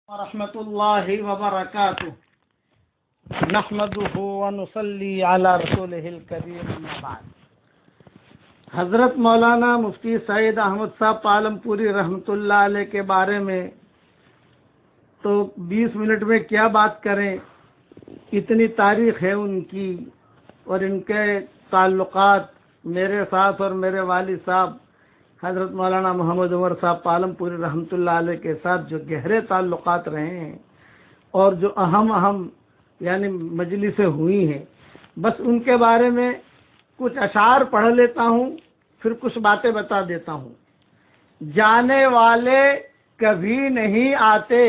ورحمۃ اللہ وبرکاتہ نحمده ونصلی علی رسولہ الکریم اما بعد۔ حضرت مولانا مفتی سعید احمد صاحب پالم پوری رحمۃ اللہ علیہ کے بارے میں تو 20 منٹ میں کیا بات کریں، اتنی تاریخ ہے ان کی اور ان کے تعلقات میرے ساتھ اور میرے والد صاحب حضرت مولانا محمد عمر صاحب پالم پوری رحمۃ اللہ علیہ کے ساتھ جو گہرے تعلقات رہے ہیں اور جو اہم یعنی مجلسیں ہوئی ہیں، بس ان کے بارے میں کچھ اشعار پڑھ لیتا ہوں، پھر کچھ باتیں بتا دیتا ہوں۔ جانے والے کبھی نہیں آتے،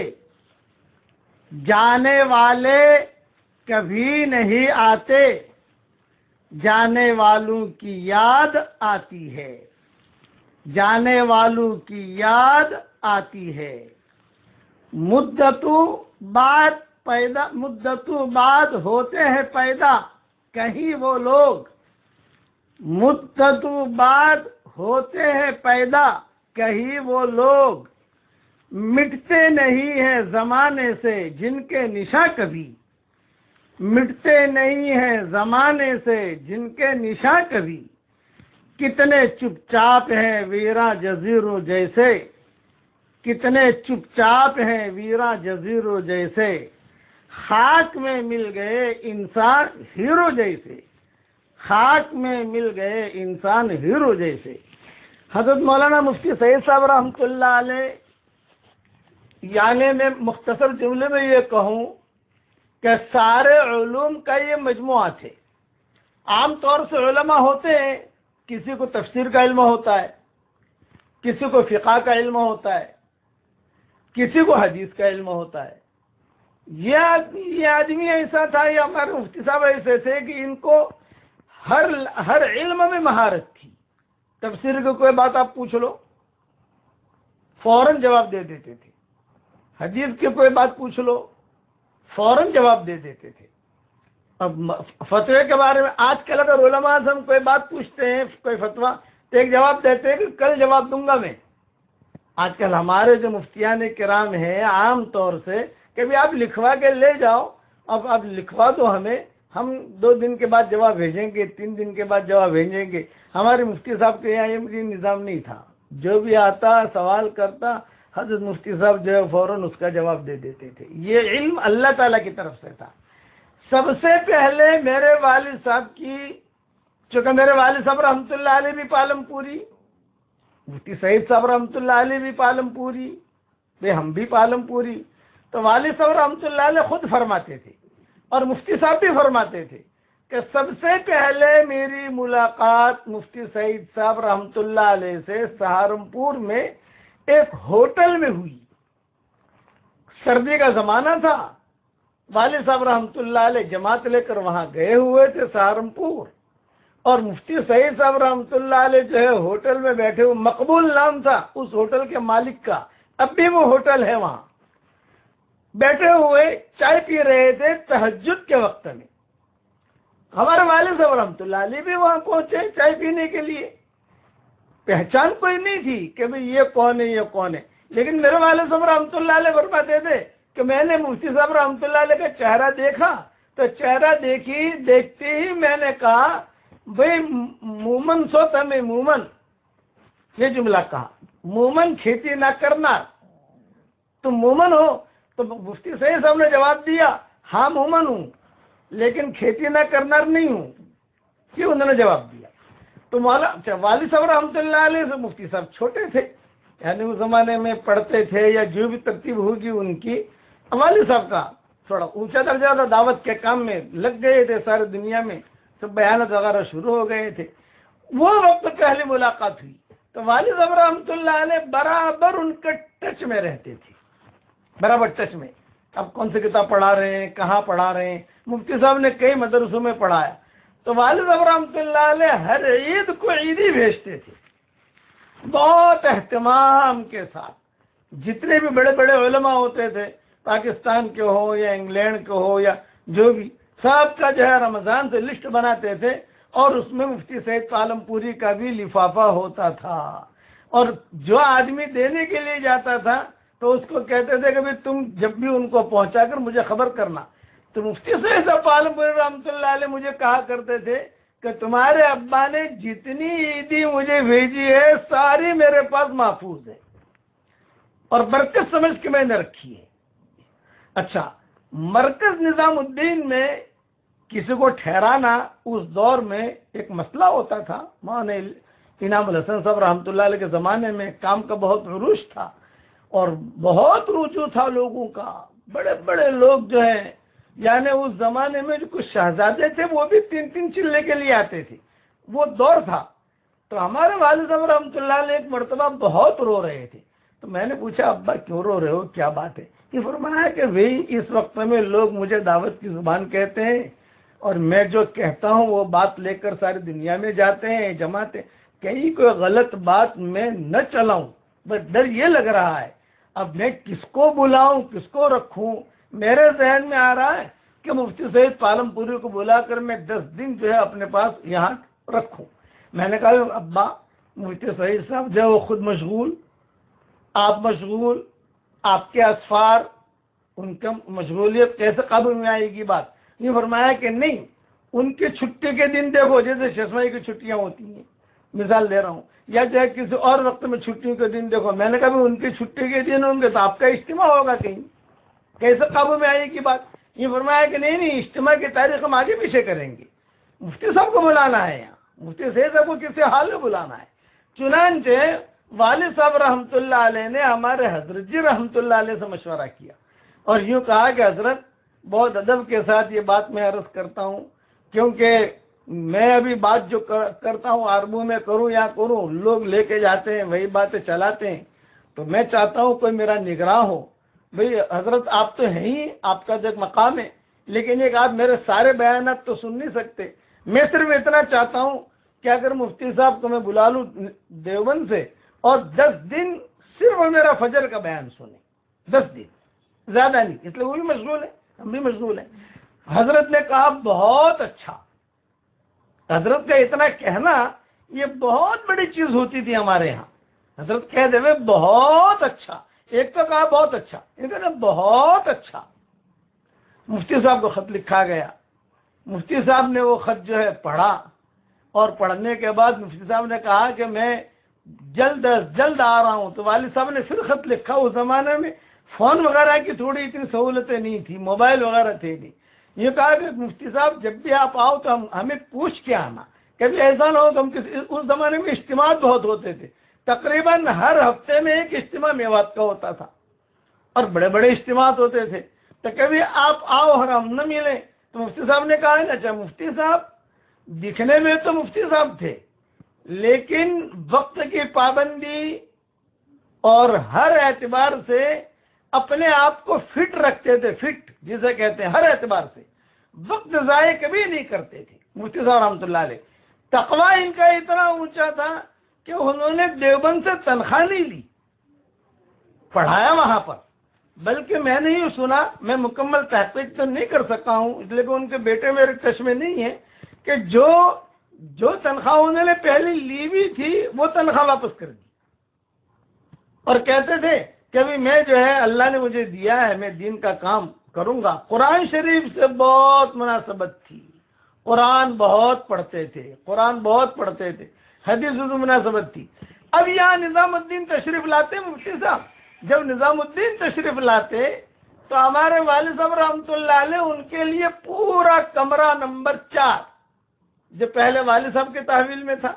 جانے والے کبھی نہیں آتے، جانے والوں کی یاد آتی ہے، جانے والوں کی یاد آتی ہے۔ مدتوں بعد ہوتے ہیں پیدا کہیں وہ لوگ، مدتوں بعد ہوتے ہیں پیدا کہیں وہ لوگ، مٹتے نہیں ہیں زمانے سے جن کے نشاں کبھی، مٹتے نہیں ہیں زمانے سے جن کے نشاں کبھی، کتنے چپ چاپ ہیں ویراں جزیروں جیسے، کتنے چپ چاپ ہیں ویراں جزیروں جیسے، خاک میں مل گئے انسان ہیرو جیسے، خاک میں مل گئے انسان ہیرو جیسے۔ حضرت مولانا مفتی سعید صاحب رحمۃ اللہ علیہ، یعنی میں مختصر جملے میں یہ کہوں کہ سارے علوم کا یہ مجموعہ تھے۔ عام طور سے علماء ہوتے ہیں، کسی کو تفسیر کا علم ہوتا ہے، کسی کو فقہ کا علم ہوتا ہے، کسی کو حدیث کا علم ہوتا ہے۔ یہ آدمی ایسا تھا، یہ ہمارے مفتی صاحب ایسے تھے کہ ان کو ہر علم میں مہارت تھی۔ تفسیر کی کوئی بات آپ پوچھ لو فوراً جواب دے دیتے تھے، حدیث کی کوئی بات پوچھ لو فوراً جواب دے دیتے تھے۔ اب فتوے کے بارے میں آج کل اگر علماء سے ہم کوئی بات پوچھتے ہیں، کوئی فتویٰ، تو ایک جواب دیتے ہیں کہ کل جواب دوں گا میں۔ آج کل ہمارے جو مفتیان کرام ہیں عام طور سے کہ بھی آپ لکھوا کے لے جاؤ، اب آپ لکھوا دو ہمیں، ہم 2 دن کے بعد جواب بھیجیں گے، 3 دن کے بعد جواب بھیجیں گے۔ ہمارے مفتی صاحب کے یہاں یہ نظام نہیں تھا، جو بھی آتا سوال کرتا حضرت مفتی صاحب جو ہے فوراً اس کا جواب دے دیتے تھے۔ یہ علم اللہ تعالیٰ کی طرف سے تھا۔ سب سے پہلے میرے والد صاحب کی، چونکہ میرے والد صاحب رحمۃ اللہ علیہ بھی پالم پوری، مفتی سعید صاحب رحمۃ اللہ علیہ بھی پالم پوری، ہم بھی پالم پوری، تو والد صاحب رحمۃ اللہ علیہ خود فرماتے تھے اور مفتی صاحب بھی فرماتے تھے کہ سب سے پہلے میری ملاقات مفتی سعید صاحب رحمۃ اللہ علیہ سے سہارنپور میں ایک ہوٹل میں ہوئی۔ سردی کا زمانہ تھا، والد صاحب رحمۃ اللہ علیہ جماعت لے کر وہاں گئے ہوئے تھے سہارنپور، اور مفتی سعید صاحب رحمۃ اللہ علیہ جو ہے ہوٹل میں بیٹھے ہوئے، مقبول نام تھا اس ہوٹل کے مالک کا، اب بھی وہ ہوٹل ہے، وہاں بیٹھے ہوئے چائے پی رہے تھے تہجد کے وقت میں۔ ہمارے والد صاحب رحمۃ اللہ علیہ بھی وہاں پہنچے چائے پینے کے لیے۔ پہچان کوئی نہیں تھی کہ بھئی یہ کون ہے یہ کون ہے، لیکن میرے والد صاحب رحمۃ اللہ علیہ فرماتے تھے کہ میں نے مفتی صاحب رحمۃ اللہ علیہ کا چہرہ دیکھا تو چہرہ دیکھتے ہی میں نے کہا بھئی مومن سو تمہیں مومن، یہ جملہ کہا، مومن کھیتی نہ کرنا، تم مومن ہو؟ تو مفتی سعید صاحب نے جواب دیا ہاں مومن ہوں لیکن کھیتی نہ کرنا نہیں ہوں، کیوں انہوں نے جواب دیا۔ تو والد صاحب رحمۃ اللہ علیہ سے مفتی صاحب چھوٹے تھے، یعنی اس زمانے میں پڑھتے تھے یا جو بھی ترتیب ہوگی ان کی، والد صاحب کا تھوڑا اونچا درجہ تھا، دعوت کے کام میں لگ گئے تھے، سارے دنیا میں سب بیانات وغیرہ شروع ہو گئے تھے۔ وہ وقت پہلی ملاقات ہوئی تو والد صاحب رحمۃ اللہ علیہ برابر ان کے ٹچ میں رہتے تھے، برابر ٹچ میں۔ اب کون سی کتاب پڑھا رہے ہیں، کہاں پڑھا رہے ہیں، مفتی صاحب نے کئی مدرسوں میں پڑھایا، تو والد صاحب رحمۃ اللہ علیہ ہر عید کو عیدی بھیجتے تھے بہت اہتمام کے ساتھ۔ جتنے بھی بڑے بڑے علماء ہوتے تھے، پاکستان کے ہو یا انگلینڈ کے ہو یا جو بھی، سب کا جو ہے رمضان سے لسٹ بناتے تھے اور اس میں مفتی سعید پالم پوری کا بھی لفافہ ہوتا تھا، اور جو آدمی دینے کے لیے جاتا تھا تو اس کو کہتے تھے کہ تم جب بھی ان کو پہنچا کر مجھے خبر کرنا. تو مفتی سید صاحب عالم پوری رحمۃ اللہ علیہ مجھے کہا کرتے تھے کہ تمہارے ابا نے جتنی عیدی مجھے بھیجی ہے ساری میرے پاس محفوظ ہے اور برکت سمجھ کے میں نے رکھی ہے. اچھا، مرکز نظام الدین میں کسی کو ٹھہرانا اس دور میں ایک مسئلہ ہوتا تھا. مولانا انعام الحسن صاحب رحمۃ اللہ علیہ کے زمانے میں کام کا بہت عروج تھا اور بہت رجوع تھا لوگوں کا. بڑے بڑے لوگ جو ہیں، یعنی اس زمانے میں جو کچھ شہزادے تھے وہ بھی 3 چلنے کے لیے آتے تھے. وہ دور تھا. تو ہمارے والد صاحب رحمۃ اللہ علیہ ایک مرتبہ بہت رو رہے تھے. تو میں نے پوچھا ابا کیوں رو رہے ہو، کیا بات ہے؟ یہ فرمایا کہ بھئی اس وقت میں لوگ مجھے دعوت کی زبان کہتے ہیں اور میں جو کہتا ہوں وہ بات لے کر ساری دنیا میں جاتے ہیں جماتے، کہیں کوئی غلط بات میں نہ چلاؤں. بس ڈر یہ لگ رہا ہے اب میں کس کو بلاؤں کس کو رکھوں. میرے ذہن میں آ رہا ہے کہ مفتی سید پالم پوری کو بلا کر میں 10 دن جو ہے اپنے پاس یہاں رکھوں. میں نے کہا ابا مفتی سید صاحب جو ہے وہ خود مشغول، آپ مشغول، آپ کے اسفار، ان کا مشغولیت کیسے قابو میں آئے گی بات. یہ فرمایا کہ نہیں، ان کی چھٹی کے دن دیکھو جیسے ششمائی کی چھٹیاں ہوتی ہیں، مثال دے رہا ہوں، یا چاہے کسی اور وقت میں چھٹیوں کے دن دیکھو. میں نے کہا ان کی چھٹی کے دن ہوں گے تو آپ کا اجتماع ہوگا کہیں، کیسے قابو میں آئے گی بات. یہ فرمایا کہ نہیں اجتماع کی تاریخ ہم آگے پیچھے کریں گے، مفتی صاحب کو بلانا ہے یہاں، مفتی سید صاحب کو کسی حال میں بلانا ہے. چنانچہ والد صاحب رحمۃ اللہ علیہ نے ہمارے حضرت جی رحمۃ اللہ علیہ سے مشورہ کیا اور یوں کہا کہ حضرت بہت ادب کے ساتھ یہ بات میں عرض کرتا ہوں، کیونکہ میں ابھی بات جو کرتا ہوں عربوں میں کروں یا کروں، لوگ لے کے جاتے ہیں وہی باتیں چلاتے ہیں، تو میں چاہتا ہوں کوئی میرا نگراں ہو. بھئی حضرت آپ تو ہیں ہی، آپ کا جو ایک مقام ہے، لیکن ایک آپ میرے سارے بیانات تو سن نہیں سکتے. میں صرف اتنا چاہتا ہوں کہ اگر مفتی صاحب کو میں بلا لوں دیوبند سے اور 10 دن صرف میرا فجر کا بیان سنیں، 10 دن، زیادہ نہیں، اس لیے وہ بھی مشغول ہے ہم بھی مشغول ہیں. حضرت نے کہا بہت اچھا. حضرت کا اتنا کہنا یہ بہت بڑی چیز ہوتی تھی ہمارے یہاں. حضرت کہہ دے بہت اچھا، ایک تو کہا بہت اچھا، ایک نے بہت اچھا. مفتی صاحب کو خط لکھا گیا. مفتی صاحب نے وہ خط جو ہے پڑھا اور پڑھنے کے بعد مفتی صاحب نے کہا کہ میں جلد از جلد آ رہا ہوں. تو والد صاحب نے پھر خط لکھا. اس زمانے میں فون وغیرہ کی تھوڑی اتنی سہولتیں نہیں تھی، موبائل وغیرہ تھے نہیں. یہ کہا کہ مفتی صاحب جب بھی آپ آؤ تو ہمیں پوچھ کے آنا، کبھی ایسا نہ ہو تو ہم اس زمانے میں اجتماع بہت ہوتے تھے، تقریباً ہر ہفتے میں ایک اجتماع میوات کا ہوتا تھا اور بڑے بڑے اجتماعات ہوتے تھے. تو کبھی آپ آؤ اور ہم نہ ملیں. تو مفتی صاحب نے کہا نا اچھا مفتی صاحب دکھنے میں تو مفتی صاحب تھے لیکن وقت کی پابندی اور ہر اعتبار سے اپنے آپ کو فٹ رکھتے تھے، فٹ جسے کہتے ہیں، ہر اعتبار سے وقت ضائع کبھی نہیں کرتے تھے مفتی صاحب رحمۃ اللہ علیہ. تقویٰ ان کا اتنا اونچا تھا کہ انہوں نے دیوبند سے تنخواہ نہیں لی، پڑھایا وہاں پر. بلکہ میں نے یہ سنا، میں مکمل تحقیق تو نہیں کر سکا ہوں اس لیے کہ ان کے بیٹے میرے ٹچ میں نہیں ہیں، کہ جو تنخواہ انہوں نے پہلے لی بھی تھی وہ تنخواہ واپس کر دی اور کہتے تھے کہ ابھی میں جو ہے اللہ نے مجھے دیا ہے، میں دین کا کام کروں گا. قرآن شریف سے بہت مناسبت تھی، قرآن بہت پڑھتے تھے، حدیث سے مناسبت تھی. اب یہاں نظام الدین تشریف لاتے مفتی صاحب، جب نظام الدین تشریف لاتے تو ہمارے والد صاحب رحمۃ اللہ علیہ ان کے لیے پورا کمرہ نمبر 4 جو پہلے والد صاحب کے تحویل میں تھا،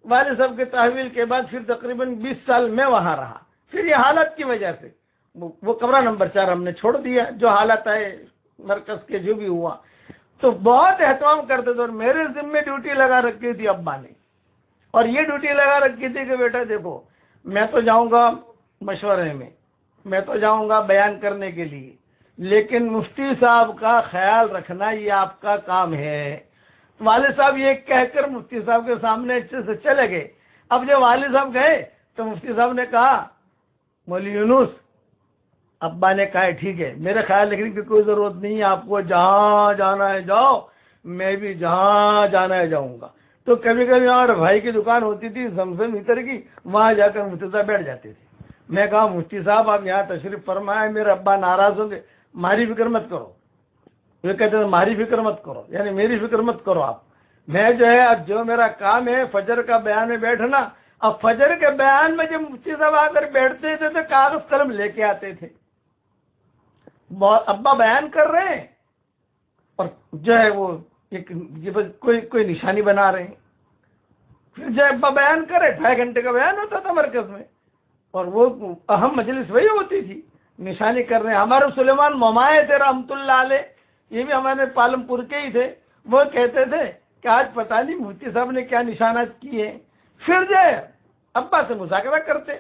والد صاحب کے تحویل کے بعد پھر تقریباً 20 سال میں وہاں رہا. پھر یہ حالت کی وجہ سے وہ کمرہ نمبر 4 ہم نے چھوڑ دیا، جو حالت آئے مرکز کے جو بھی ہوا. تو بہت اہتمام کرتے تھے اور میرے ذمے ڈیوٹی لگا رکھی تھی ابا نے، اور یہ ڈیوٹی لگا رکھی تھی کہ بیٹا دیکھو میں تو جاؤں گا مشورے میں تو جاؤں گا بیان کرنے کے لیے، لیکن مفتی صاحب کا خیال رکھنا یہ آپ کا کام ہے. والد صاحب یہ کہہ کر مفتی صاحب کے سامنے اچھے سے چلے گئے. اب جب والد صاحب گئے تو مفتی صاحب نے کہا مولوی یونس، ابا نے کہا ٹھیک ہے، میرے خیال رکھنے کی کوئی ضرورت نہیں ہے، آپ کو جہاں جانا ہے جاؤ، میں بھی جہاں جانا ہے جاؤں گا. تو کبھی کبھی ہمارے بھائی کی دکان ہوتی تھی زمزم عطر کی، وہاں جا کر مفتی صاحب بیٹھ جاتے تھے. میں کہا مفتی صاحب آپ یہاں تشریف فرمائے، میرے ابا ناراض ہوں گے، ہماری فکر مت کرو. وہ کہتے ہیں ہماری فکر مت کرو، یعنی میری فکر مت کرو آپ. میں جو ہے اب جو میرا کام ہے فجر کا بیان میں بیٹھنا. اب فجر کے بیان میں جب مفتی صاحب آ کر بیٹھتے تھے تو کاغذ قلم لے کے آتے تھے. ابا بیان کر رہے ہیں اور جو ہے وہ کوئی نشانی بنا رہے ہیں. پھر جو ابا بیان کرے 2.5 گھنٹے کا بیان ہوتا تھا مرکز میں، اور وہ اہم مجلس وہی ہوتی تھی، نشانی کر رہے ہیں. ہمارے سلیمان ممائے تھے رحمت اللہ علیہ، یہ بھی ہمارے پالم پور کے ہی تھے. وہ کہتے تھے کہ آج پتہ نہیں مفتی صاحب نے کیا نشانات کیے. پھر جو ہے ابا سے مذاکرہ کرتے،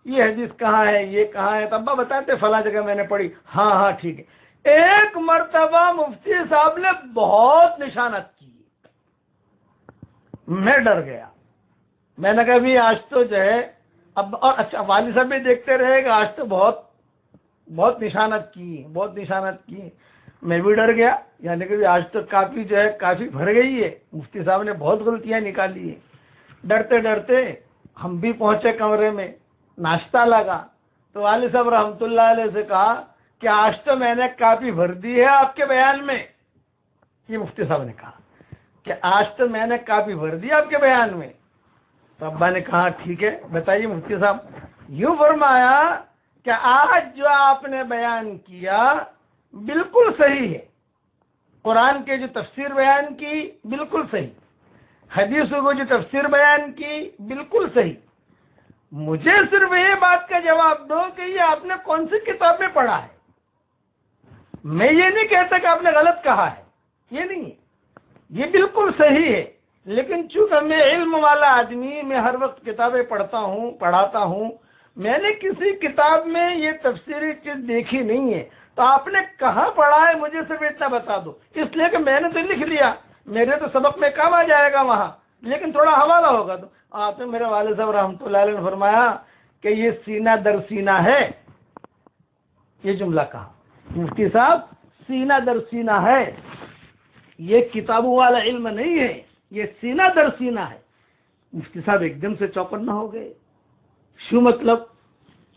یہ حدیث کہاں ہے، یہ کہاں ہے، تو ابا بتاتے فلاں جگہ میں نے پڑھی. ہاں ہاں ٹھیک ہے. ایک مرتبہ مفتی صاحب نے بہت نشانات کی، میں ڈر گیا. میں نے کہا بھی آج تو جو ہے اب، اور اچھا والد صاحب بھی دیکھتے رہے گا، آج تو بہت نشانات کی، بہت نشانات کی. میں بھی ڈر گیا، یعنی کہ آج تو کافی جو ہے کافی بھر گئی ہے، مفتی صاحب نے بہت غلطیاں نکالی ہیں. ڈرتے ڈرتے ہم بھی پہنچے کمرے میں، ناشتہ لگا تو والد صاحب رحمۃ اللہ علیہ سے کہا کہ آج تو میں نے کافی بھر دی ہے آپ کے بیان میں. یہ مفتی صاحب نے کہا کہ آج تو میں نے کافی بھر دی آپ کے بیان میں. تو ابا نے کہا ٹھیک ہے بتائیے مفتی صاحب. یوں فرمایا کہ آج جو آپ نے بیان کیا بالکل صحیح ہے، قرآن کے جو تفسیر بیان کی بالکل صحیح، حدیثوں کو جو تفسیر بیان کی بالکل صحیح. مجھے صرف یہ بات کا جواب دو کہ یہ آپ نے کون سی کتاب میں پڑھا ہے. میں یہ نہیں کہتا کہ آپ نے غلط کہا ہے، یہ نہیں ہے، یہ بالکل صحیح ہے. لیکن چونکہ میں علم والا آدمی، میں ہر وقت کتابیں پڑھتا ہوں، پڑھاتا ہوں، میں نے کسی کتاب میں یہ تفسیری چیز دیکھی نہیں ہے. تو آپ نے کہاں پڑھا ہے مجھے صرف اتنا بتا دو، اس لیے کہ میں نے تو لکھ لیا، میرے تو سبق میں کام آ جائے گا وہاں، لیکن تھوڑا حوالہ ہوگا. تو آپ نے میرے والد صاحب رحمۃ اللہ علیہ نے فرمایا کہ یہ سینہ در سینہ ہے. یہ جملہ کہا مفتی صاحب، سینہ در سینہ ہے، یہ کتابوں والا علم نہیں ہے، یہ سینہ در سینہ ہے. مفتی صاحب ایک دم سے چوکنا ہو گئے. شو مطلب؟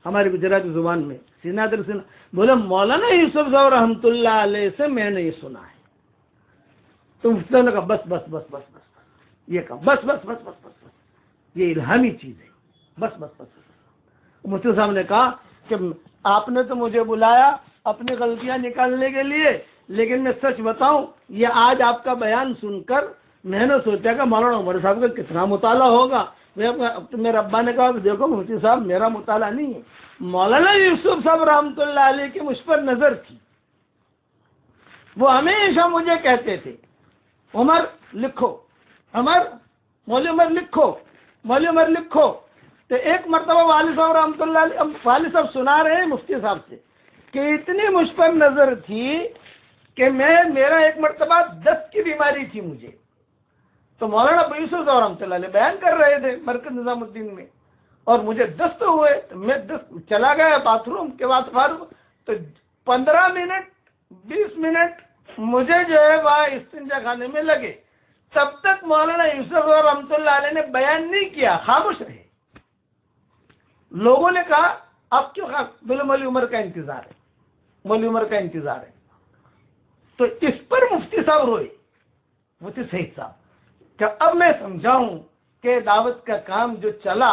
ہماری گجراتی زبان میں سینہ در سینہ، بولے مولانا یوسف صاحب رحمۃ اللہ علیہ سے میں نے یہ سنا ہے. تو مفتی صاحب نے کہا بس بس بس بس بس، یہ کہا بس بس بس بس بس، یہ الہامی چیز ہے، بس بس بس بس. مفتی صاحب نے کہا کہ آپ نے تو مجھے بلایا اپنی غلطیاں نکالنے کے لیے، لیکن میں سچ بتاؤں یہ آج آپ کا بیان سن کر میں نے سوچا کہ مولانا عمر صاحب کا کتنا مطالعہ ہوگا. میرے ابا نے کہا دیکھو مفتی صاحب میرا مطالعہ نہیں ہے، مولانا یوسف صاحب رحمۃ اللہ علیہ کی مجھ پر نظر تھی. وہ ہمیشہ مجھے کہتے تھے عمر لکھو، مولوی عمر لکھو، مولوی عمر لکھو. تو ایک مرتبہ والد صاحب رحمۃ اللہ علیہ، والد صاحب سنا رہے ہیں مفتی صاحب سے کہ اتنی مجھ پر نظر تھی کہ میرا ایک مرتبہ دست کی بیماری تھی مجھے. تو مولانا ابو یوسف صاحب رحمۃ اللہ علیہ بیان کر رہے تھے مرکز نظام الدین میں، اور مجھے دست ہوئے تو میں چلا گیا باتھ روم کے بعد فارغ. تو 15 منٹ 20 منٹ مجھے جو ہے وہاں استنجا خانے میں لگے. تب تک مولانا یوسف رحمۃ اللہ علیہ نے بیان نہیں کیا، خاموش رہے. لوگوں نے کہا اب کیوں بولے مولوی عمر کا انتظار ہے، مولوی عمر کا انتظار ہے. تو اس پر مفتی صاحب روئے، مفتی سعید صاحب، کہ اب میں سمجھاؤں کہ دعوت کا کام جو چلا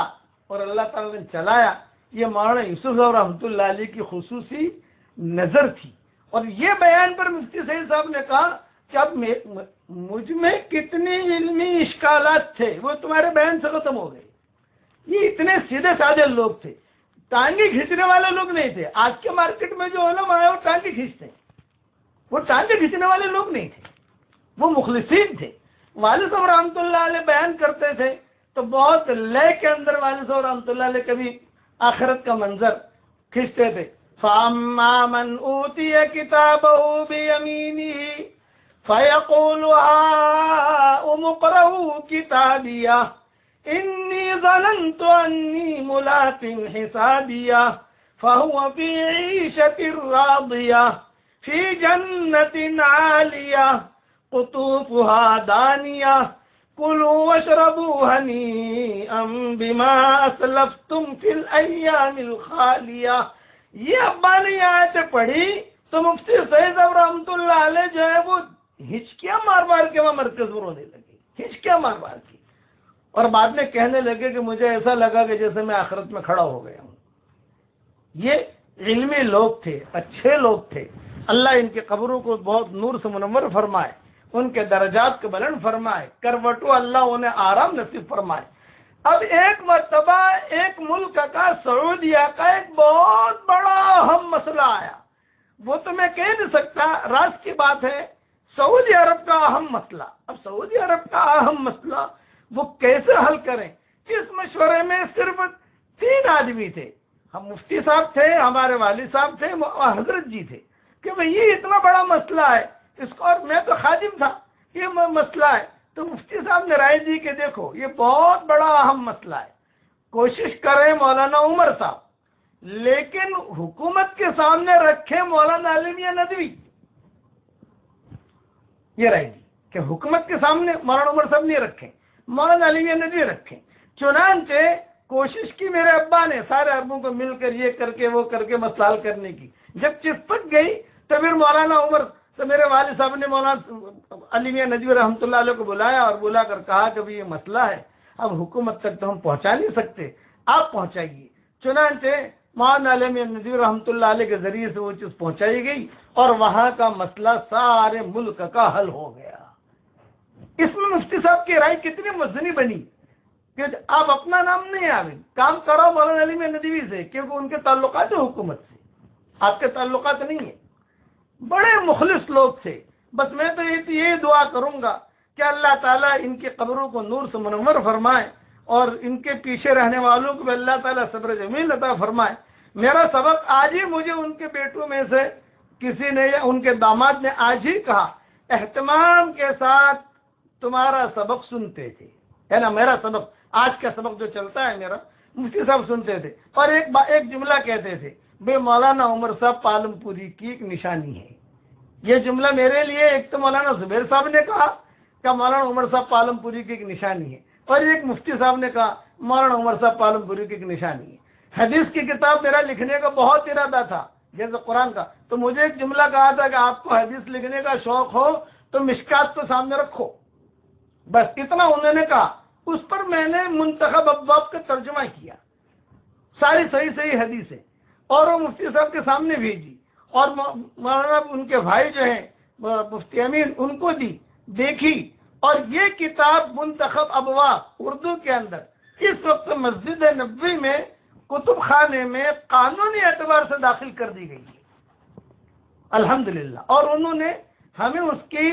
اور اللہ تعالیٰ نے چلایا، یہ مولانا یوسف صاحب رحمۃ اللہ علیہ کی خصوصی نظر تھی. اور یہ بیان پر مفتی سعید صاحب نے کہا کہ اب مجھ میں کتنے علمی اشکالات تھے وہ تمہارے بیان سے ختم ہو گئے. یہ اتنے سیدھے سادے لوگ تھے، ٹانگیں کھینچنے والے لوگ نہیں تھے. آج کے مارکیٹ میں جو علماء ہے وہ ٹانگیں کھینچتے ہیں، وہ ٹانگیں کھینچنے والے لوگ نہیں تھے، وہ مخلصین تھے. والد صاحب رحمۃ اللہ علیہ بیان کرتے تھے تو بہت لے کے اندر والد صاحب رحمۃ اللہ علیہ کبھی آخرت کا منظر کھینچتے تھے. فَأَمَّا مَنْ أُوتِيَ كِتَابَهُ بِيَمِينِهِ فَيَقُولُ هَاؤُمُ اقْرَءُوا كِتَابِيَهْ إِنِّي ظَنَنتُ أَنِّي مُلَاقٍ حِسَابِيَهْ فَهُوَ فِي عِيشَةٍ رَاضِيَةٍ فِي جَنَّةٍ عَالِيَةٍ قُطُوفُهَا دَانِيَةٌ کلوا واشربوا ہنیئا بما اسلفتم فی الایام الخالیہ. یہ ابا نے یہ آیتیں پڑھی تو مفتی سعید صاحب رحمۃ اللہ علیہ جو ہے وہ ہچکیاں مار مار کے وہاں مرکز میں رونے لگے، ہچکیاں مار مار کے، اور بعد میں کہنے لگے کہ مجھے ایسا لگا کہ جیسے میں آخرت میں کھڑا ہو گیا ہوں. یہ علمی لوگ تھے، اچھے لوگ تھے. اللہ ان کی قبروں کو بہت نور سے منور فرمائے، ان کے درجات کو بلند فرمائے، کروٹو اللہ انہیں آرام نصیب فرمائے. اب ایک مرتبہ ایک ملک کا، سعودیہ کا، ایک بہت بڑا اہم مسئلہ آیا. وہ تو میں کہہ نہیں سکتا، راز کی بات ہے. سعودی عرب کا اہم مسئلہ. اب سعودی عرب کا اہم مسئلہ وہ کیسے حل کریں؟ اس مشورے میں صرف 3 آدمی تھے. ہم مفتی صاحب تھے، ہمارے والد صاحب تھے، حضرت جی تھے کہ بھئی یہ اتنا بڑا مسئلہ ہے اس کو، اور میں تو خادم تھا، یہ مسئلہ ہے. تو مفتی صاحب نے رائے دی کہ دیکھو یہ بہت بڑا اہم مسئلہ ہے، کوشش کریں مولانا عمر صاحب، لیکن حکومت کے سامنے رکھیں مولانا علی میاں ندوی. یہ رائے دی کہ حکومت کے سامنے مولانا عمر صاحب نہیں رکھیں، مولانا علی میاں ندوی رکھیں. چنانچہ کوشش کی میرے ابا نے سارے عربوں کو مل کر یہ کر کے وہ کر کے مسئلہ حل کرنے کی. جب چپک گئی تو پھر مولانا عمر تو میرے والد صاحب نے مولانا علی میاں ندوی رحمۃ اللہ علیہ کو بلایا اور بلا کر کہا کہ یہ مسئلہ ہے، اب حکومت تک تو ہم پہنچا نہیں سکتے، آپ پہنچائیے. چنانچہ مولانا علی میاں ندوی رحمۃ اللہ علیہ کے ذریعے سے وہ چیز پہنچائی گئی اور وہاں کا مسئلہ سارے ملک کا حل ہو گیا. اس میں مفتی صاحب کی رائے کتنی مزنی بنی کہ آپ اپنا نام نہیں آوے، کام کرو مولانا علی میاں ندوی سے، کیونکہ ان کے تعلقات ہیں حکومت سے، آپ کے تعلقات نہیں ہیں. بڑے مخلص لوگ تھے. بس میں تو یہ دعا کروں گا کہ اللہ تعالیٰ ان کی قبروں کو نور سے منور فرمائے اور ان کے پیچھے رہنے والوں کو بھی اللہ تعالیٰ صبر جمیل عطا فرمائے. میرا سبق آج ہی مجھے ان کے بیٹوں میں سے کسی نے یا ان کے داماد نے آج ہی کہا، اہتمام کے ساتھ تمہارا سبق سنتے تھے، ہے نا. میرا سبق آج کا سبق جو چلتا ہے میرا، مفتی صاحب سنتے تھے اور ایک جملہ کہتے تھے، بے مولانا عمر صاحب پالم پوری کی ایک نشانی ہے. یہ جملہ میرے لیے ایک تو مولانا زبیر صاحب نے کہا کہ مولانا عمر صاحب پالم پوری کی ایک نشانی ہے، اور ایک مفتی صاحب نے کہا مولانا عمر صاحب پالم پوری کی ایک نشانی ہے. حدیث کی کتاب میرا لکھنے کا بہت ارادہ تھا جیسے قرآن کا، تو مجھے ایک جملہ کہا تھا کہ آپ کو حدیث لکھنے کا شوق ہو تو مشکات کو سامنے رکھو، بس اتنا انہوں نے کہا. اس پر میں نے منتخب ابواب کا ترجمہ کیا، ساری صحیح حدیثیں، اور وہ مفتی صاحب کے سامنے بھیجی، اور مولانا ان کے بھائی جو ہیں مفتی امین ان کو دی، دیکھی. اور یہ کتاب منتخب ابواب اردو کے اندر اس وقت مسجد نبوی میں کتب خانے میں قانونی اعتبار سے داخل کر دی گئی ہے الحمدللہ. اور انہوں نے ہمیں اس کی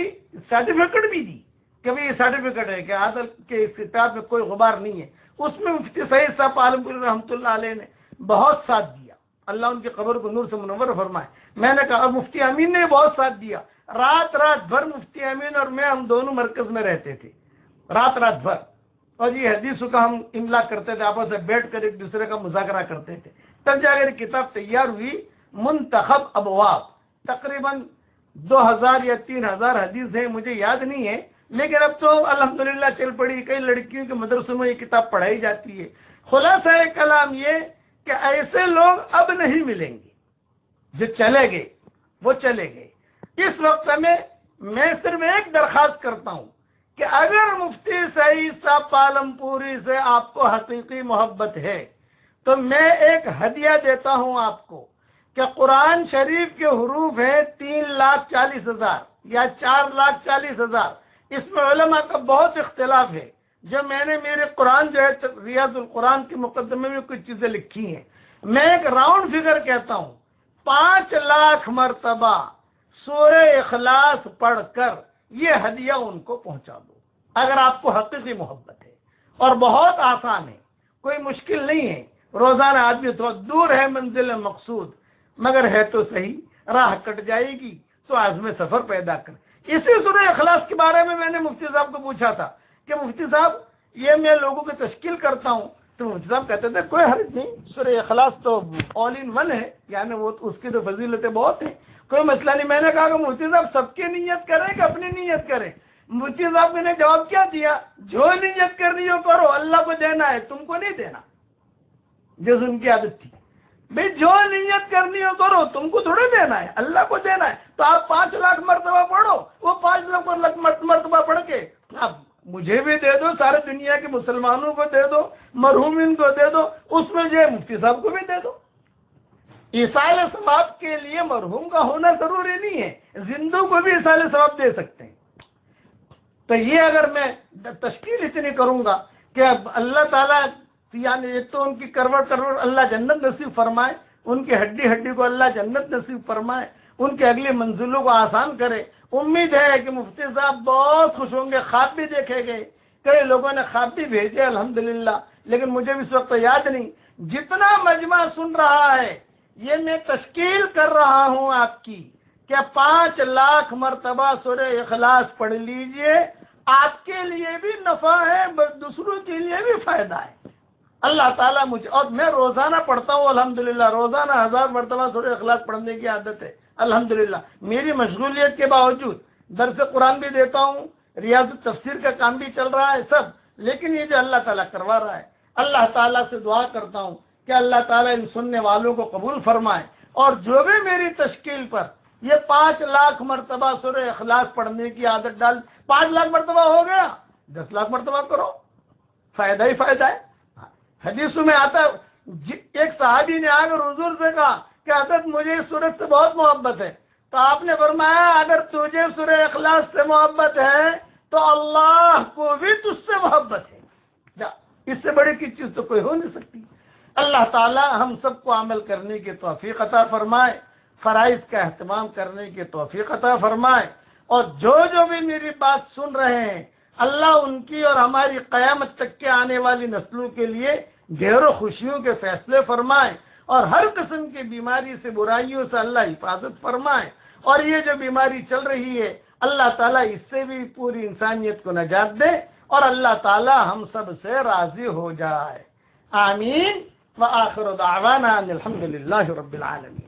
سرٹیفکیٹ بھی دی کہ بھئی یہ سرٹیفکیٹ ہے کہ عادل کے اس کتاب میں کوئی غبار نہیں ہے. اس میں مفتی سعید صاحب عالم پوری رحمۃ اللہ علیہ نے بہت ساتھ دیا، اللہ ان کی قبر کو نور سے منور فرمائے. میں نے کہا مفتی امین نے بہت ساتھ دیا، رات بھر مفتی امین اور میں ہم دونوں مرکز میں رہتے تھے، رات بھر، اور یہ حدیثوں کا ہم املا کرتے تھے، آپس میں بیٹھ کر ایک دوسرے کا مذاکرہ کرتے تھے. تب جا کر کتاب تیار ہوئی منتخب ابواب. تقریباً 2000 یا 3000 حدیث ہیں، مجھے یاد نہیں ہے، لیکن اب تو الحمدللہ چل پڑی، کئی لڑکیوں کے مدرسوں میں یہ کتاب پڑھائی جاتی ہے. خلاصہ کلام یہ کہ ایسے لوگ اب نہیں ملیں گے، جو چلے گئے وہ چلے گئے. اس وقت میں صرف ایک درخواست کرتا ہوں کہ اگر مفتی سعید صاحب پالم پوری سے آپ کو حقیقی محبت ہے تو میں ایک ہدیہ دیتا ہوں آپ کو کہ قرآن شریف کے حروف ہیں 3,40,000 یا 4,40,000. اس میں علماء کا بہت اختلاف ہے. جو میں نے میرے قرآن جو ہے ریاض القرآن کے مقدمے میں کچھ چیزیں لکھی ہیں، میں ایک راؤنڈ فگر کہتا ہوں، 5 لاکھ مرتبہ سورہ اخلاص پڑھ کر یہ ہدیہ ان کو پہنچا دو اگر آپ کو حقیقی محبت ہے. اور بہت آسان ہے، کوئی مشکل نہیں ہے. روزانہ آدمی تھوڑا دور ہے منزل مقصود، مگر ہے تو صحیح، راہ کٹ جائے گی تو عزم سفر پیدا کر. اسی سورہ اخلاص کے بارے میں نے مفتی صاحب کو پوچھا تھا کہ مفتی صاحب یہ میں لوگوں کی تشکیل کرتا ہوں، تو مفتی صاحب کہتے تھے کوئی حرج نہیں، سورہ اخلاص تو آل ان ون ہے، یعنی وہ اس کی تو فضیلتیں بہت ہیں، کوئی مسئلہ نہیں. میں نے کہا کہ مفتی صاحب سب کی نیت کریں کہ اپنی نیت کریں؟ مفتی صاحب نے جواب کیا دیا؟ جو نیت کرنی ہو کرو، اللہ کو دینا ہے، تم کو نہیں دینا، جیسے ان کی عادت تھی بھئی جو نیت کرنی ہو کرو، تم کو تھوڑے دینا ہے، اللہ کو دینا ہے۔ تو آپ 5 لاکھ مرتبہ پڑھو، وہ 5 لاکھ مرتبہ پڑھ کے اب مجھے بھی دے دو، سارے دنیا کے مسلمانوں کو دے دو، مرحومین کو دے دو، اس میں جو ہے مفتی صاحب کو بھی دے دو۔ ایصال ثواب کے لیے مرحوم کا ہونا ضروری نہیں ہے، زندوں کو بھی ایصال ثواب دے سکتے ہیں۔ تو یہ اگر میں تشکیل اتنی کروں گا کہ اب اللہ تعالیٰ یعنی ایک تو ان کی کروڑ اللہ جنت نصیب فرمائے، ان کی ہڈی ہڈی کو اللہ جنت نصیب فرمائے، ان کی اگلی منزلوں کو آسان کرے۔ امید ہے کہ مفتی صاحب بہت خوش ہوں گے، خواب بھی دیکھے گئے، کئی لوگوں نے خواب بھی بھیجے الحمدللہ، لیکن مجھے بھی اس وقت یاد نہیں۔ جتنا مجمع سن رہا ہے یہ میں تشکیل کر رہا ہوں آپ کی کہ 5 لاکھ مرتبہ سورہ اخلاص پڑھ لیجئے، آپ کے لیے بھی نفع ہے، دوسروں کے لیے بھی فائدہ ہے۔ اللہ تعالیٰ مجھے، اور میں روزانہ پڑھتا ہوں الحمدللہ، روزانہ 1000 مرتبہ سورہ اخلاص پڑھنے کی عادت ہے الحمدللہ۔ میری مشغولیت کے باوجود درس قرآن بھی دیتا ہوں، ریاض التفسیر کا کام بھی چل رہا ہے سب، لیکن یہ جو اللہ تعالیٰ کروا رہا ہے، اللہ تعالیٰ سے دعا کرتا ہوں کہ اللہ تعالیٰ ان سننے والوں کو قبول فرمائے، اور جو بھی میری تشکیل پر یہ 5 لاکھ مرتبہ سورہ اخلاص پڑھنے کی عادت ڈال، 5 لاکھ مرتبہ ہو گیا، 10 لاکھ مرتبہ کرو، فائدہ ہی فائدہ ہے۔ حدیثوں میں آتا ہے، ایک صحابی نے آ کر حضور سے کہا کہ حضرت مجھے اس سورت سے بہت محبت ہے، تو آپ نے فرمایا اگر تجھے سورہ اخلاص سے محبت ہے تو اللہ کو بھی تجھ سے محبت ہے۔ جا، اس سے بڑی کی چیز تو کوئی ہو نہیں سکتی۔ اللہ تعالی ہم سب کو عمل کرنے کی توفیق عطا فرمائے، فرائض کا اہتمام کرنے کی توفیق عطا فرمائے، اور جو بھی میری بات سن رہے ہیں اللہ ان کی اور ہماری قیامت تک کے آنے والی نسلوں کے لیے ڈھیر و خوشیوں کے فیصلے فرمائے، اور ہر قسم کی بیماری سے، برائیوں سے اللہ حفاظت فرمائے، اور یہ جو بیماری چل رہی ہے اللہ تعالیٰ اس سے بھی پوری انسانیت کو نجات دے، اور اللہ تعالیٰ ہم سب سے راضی ہو جائے۔ آمین۔ وآخر دعوانا ان الحمد للہ رب العالمین۔